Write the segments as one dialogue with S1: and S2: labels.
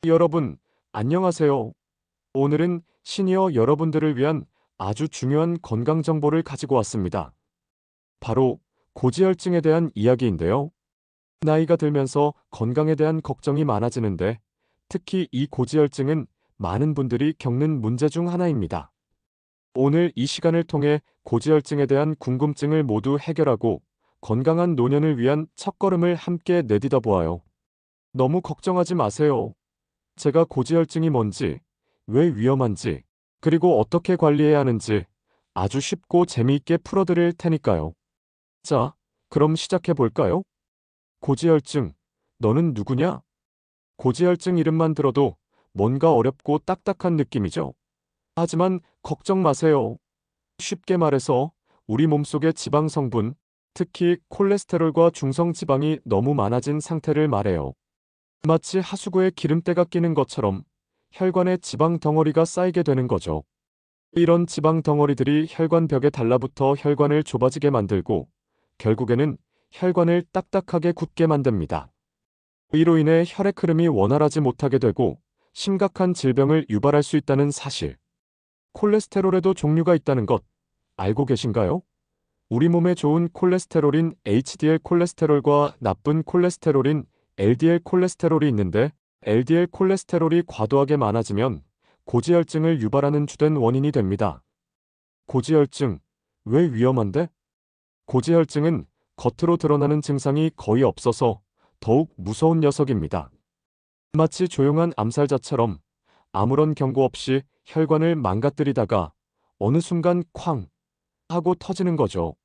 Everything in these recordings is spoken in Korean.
S1: 여러분, 안녕하세요. 오늘은 시니어 여러분들을 위한 아주 중요한 건강 정보를 가지고 왔습니다. 바로 고지혈증에 대한 이야기인데요. 나이가 들면서 건강에 대한 걱정이 많아지는데 특히 이 고지혈증은 많은 분들이 겪는 문제 중 하나입니다. 오늘 이 시간을 통해 고지혈증에 대한 궁금증을 모두 해결하고 건강한 노년을 위한 첫걸음을 함께 내딛어 보아요. 너무 걱정하지 마세요. 제가 고지혈증이 뭔지, 왜 위험한지, 그리고 어떻게 관리해야 하는지 아주 쉽고 재미있게 풀어드릴 테니까요. 자, 그럼 시작해 볼까요? 고지혈증, 너는 누구냐? 고지혈증 이름만 들어도 뭔가 어렵고 딱딱한 느낌이죠. 하지만 걱정 마세요. 쉽게 말해서 우리 몸속의 지방 성분, 특히 콜레스테롤과 중성 지방이 너무 많아진 상태를 말해요. 마치 하수구에 기름때가 끼는 것처럼 혈관에 지방 덩어리가 쌓이게 되는 거죠. 이런 지방 덩어리들이 혈관벽에 달라붙어 혈관을 좁아지게 만들고 결국에는 혈관을 딱딱하게 굳게 만듭니다. 이로 인해 혈액 흐름이 원활하지 못하게 되고 심각한 질병을 유발할 수 있다는 사실. 콜레스테롤에도 종류가 있다는 것 알고 계신가요? 우리 몸에 좋은 콜레스테롤인 HDL 콜레스테롤과 나쁜 콜레스테롤인 LDL 콜레스테롤이 있는데 LDL 콜레스테롤이 과도하게 많아지면 고지혈증을 유발하는 주된 원인이 됩니다. 고지혈증, 왜 위험한데? 고지혈증은 겉으로 드러나는 증상이 거의 없어서 더욱 무서운 녀석입니다. 마치 조용한 암살자처럼 아무런 경고 없이 혈관을 망가뜨리다가 어느 순간 쾅 하고 터지는 거죠.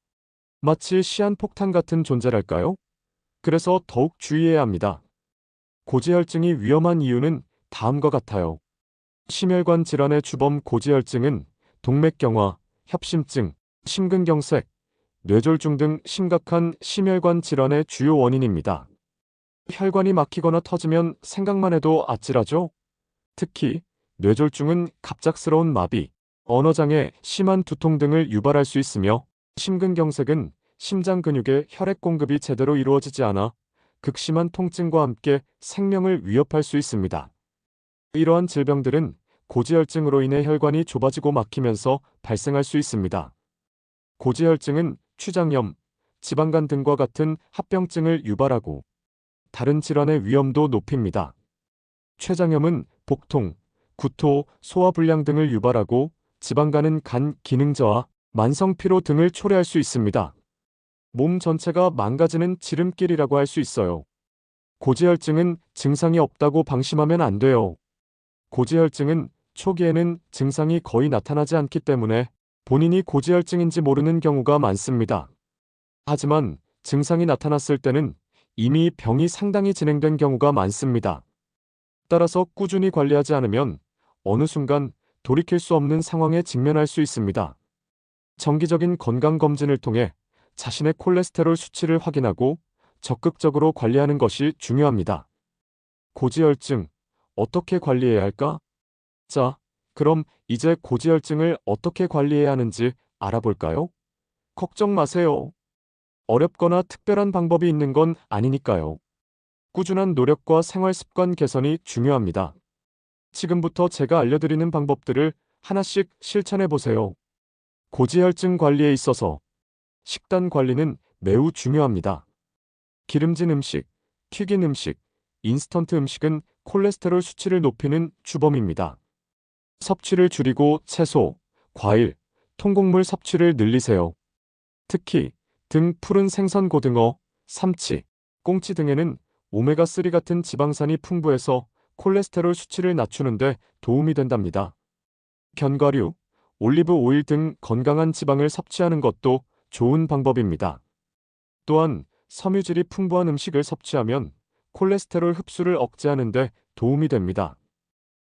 S1: 마치 시한폭탄 같은 존재랄까요? 그래서 더욱 주의해야 합니다. 고지혈증이 위험한 이유는 다음과 같아요. 심혈관 질환의 주범 고지혈증은 동맥경화, 협심증, 심근경색, 뇌졸중 등 심각한 심혈관 질환의 주요 원인입니다. 혈관이 막히거나 터지면 생각만 해도 아찔하죠? 특히 뇌졸중은 갑작스러운 마비, 언어장애, 심한 두통 등을 유발할 수 있으며 심근경색은 심장 근육에 혈액 공급이 제대로 이루어지지 않아 극심한 통증과 함께 생명을 위협할 수 있습니다. 이러한 질병들은 고지혈증으로 인해 혈관이 좁아지고 막히면서 발생할 수 있습니다. 고지혈증은 췌장염, 지방간 등과 같은 합병증을 유발하고 다른 질환의 위험도 높입니다. 췌장염은 복통, 구토, 소화불량 등을 유발하고 지방간은 간 기능 저하, 만성 피로 등을 초래할 수 있습니다. 몸 전체가 망가지는 지름길이라고 할 수 있어요. 고지혈증은 증상이 없다고 방심하면 안 돼요. 고지혈증은 초기에는 증상이 거의 나타나지 않기 때문에 본인이 고지혈증인지 모르는 경우가 많습니다. 하지만 증상이 나타났을 때는 이미 병이 상당히 진행된 경우가 많습니다. 따라서 꾸준히 관리하지 않으면 어느 순간 돌이킬 수 없는 상황에 직면할 수 있습니다. 정기적인 건강검진을 통해 자신의 콜레스테롤 수치를 확인하고 적극적으로 관리하는 것이 중요합니다. 고지혈증, 어떻게 관리해야 할까? 자, 그럼 이제 고지혈증을 어떻게 관리해야 하는지 알아볼까요? 걱정 마세요. 어렵거나 특별한 방법이 있는 건 아니니까요. 꾸준한 노력과 생활 습관 개선이 중요합니다. 지금부터 제가 알려드리는 방법들을 하나씩 실천해 보세요. 고지혈증 관리에 있어서 식단 관리는 매우 중요합니다. 기름진 음식, 튀긴 음식, 인스턴트 음식은 콜레스테롤 수치를 높이는 주범입니다. 섭취를 줄이고 채소, 과일, 통곡물 섭취를 늘리세요. 특히 등 푸른 생선 고등어, 삼치, 꽁치 등에는 오메가3 같은 지방산이 풍부해서 콜레스테롤 수치를 낮추는데 도움이 된답니다. 견과류, 올리브 오일 등 건강한 지방을 섭취하는 것도 좋은 방법입니다. 또한 섬유질이 풍부한 음식을 섭취하면 콜레스테롤 흡수를 억제하는 데 도움이 됩니다.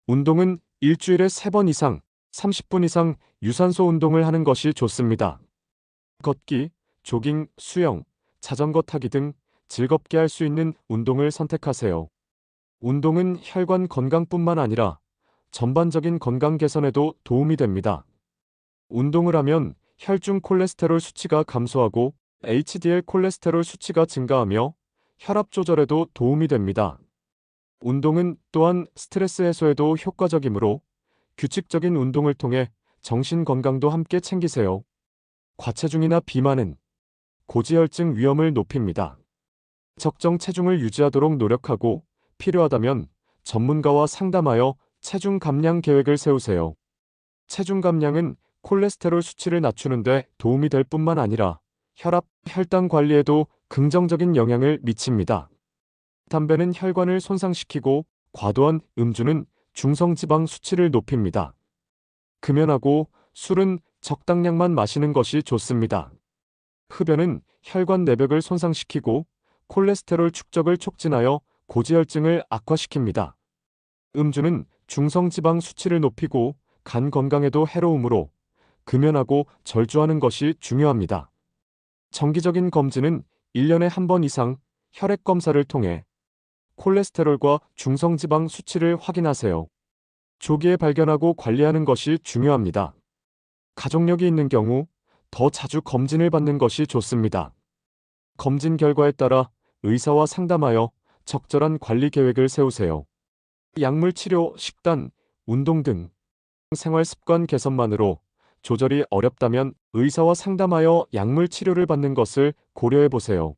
S1: 운동은 일주일에 3번 이상, 30분 이상 유산소 운동을 하는 것이 좋습니다. 걷기, 조깅, 수영, 자전거 타기 등 즐겁게 할 수 있는 운동을 선택하세요. 운동은 혈관 건강뿐만 아니라 전반적인 건강 개선에도 도움이 됩니다. 운동을 하면 혈중 콜레스테롤 수치가 감소하고 HDL 콜레스테롤 수치가 증가하며 혈압 조절에도 도움이 됩니다. 운동은 또한 스트레스 해소에도 효과적이므로 규칙적인 운동을 통해 정신 건강도 함께 챙기세요. 과체중이나 비만은 고지혈증 위험을 높입니다. 적정 체중을 유지하도록 노력하고 필요하다면 전문가와 상담하여 체중 감량 계획을 세우세요. 체중 감량은 콜레스테롤 수치를 낮추는 데 도움이 될 뿐만 아니라 혈압, 혈당 관리에도 긍정적인 영향을 미칩니다. 담배는 혈관을 손상시키고 과도한 음주는 중성지방 수치를 높입니다. 금연하고 술은 적당량만 마시는 것이 좋습니다. 흡연은 혈관 내벽을 손상시키고 콜레스테롤 축적을 촉진하여 고지혈증을 악화시킵니다. 음주는 중성지방 수치를 높이고 간 건강에도 해로우므로 금연하고 절주하는 것이 중요합니다. 정기적인 검진은 1년에 한 번 이상 혈액 검사를 통해 콜레스테롤과 중성지방 수치를 확인하세요. 조기에 발견하고 관리하는 것이 중요합니다. 가족력이 있는 경우 더 자주 검진을 받는 것이 좋습니다. 검진 결과에 따라 의사와 상담하여 적절한 관리 계획을 세우세요. 약물 치료, 식단, 운동 등 생활 습관 개선만으로 조절이 어렵다면 의사와 상담하여 약물 치료를 받는 것을 고려해 보세요.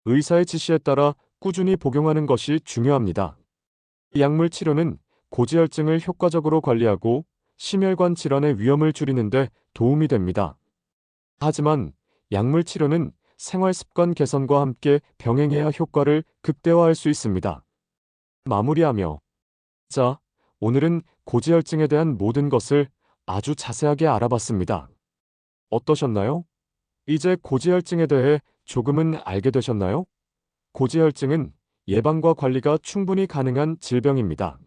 S1: 의사의 지시에 따라 꾸준히 복용하는 것이 중요합니다. 약물 치료는 고지혈증을 효과적으로 관리하고 심혈관 질환의 위험을 줄이는 데 도움이 됩니다. 하지만 약물 치료는 생활 습관 개선과 함께 병행해야 효과를 극대화할 수 있습니다. 마무리하며 자, 오늘은 고지혈증에 대한 모든 것을 아주 자세하게 알아봤습니다. 어떠셨나요? 이제 고지혈증에 대해 조금은 알게 되셨나요? 고지혈증은 예방과 관리가 충분히 가능한 질병입니다.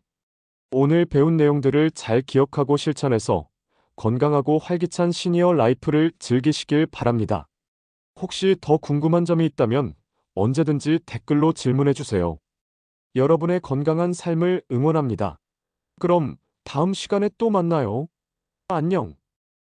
S1: 오늘 배운 내용들을 잘 기억하고 실천해서 건강하고 활기찬 시니어 라이프를 즐기시길 바랍니다. 혹시 더 궁금한 점이 있다면 언제든지 댓글로 질문해 주세요. 여러분의 건강한 삶을 응원합니다. 그럼 다음 시간에 또 만나요. 안녕.